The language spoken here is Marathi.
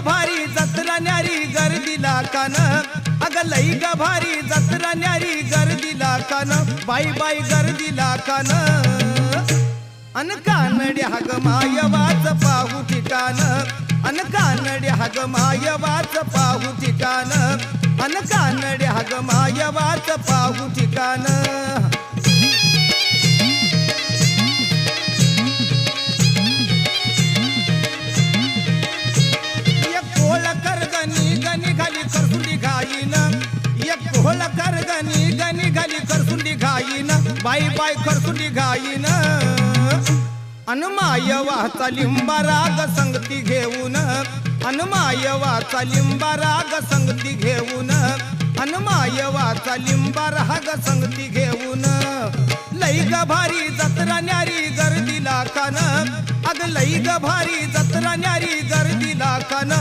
भारी जत्रा न्यारी गर्दीला कान अग लई ग भारी जत्रा न्यारी गर्दीला कान बाई बाई गर्दीला कान अन कानड्या ग मायवाच पाहू ठिकाण अन कानड्या ग मायवाच पाहू ठिकाण अन कानड्या ग मायवाच पाहू ठिकाण बाई बाई खरसुंडी घाईन अन मायवाचा लिंबा राग संगती घेऊन अन मायवाचा लिंबा राग संगती घेऊन अन मायवाचा लिंबा राग संगती घेऊन लई ग भारी जत्रा न्यारी गर्दीला कान अग लई ग भारी जत्रा न्यारी गर्दीला कान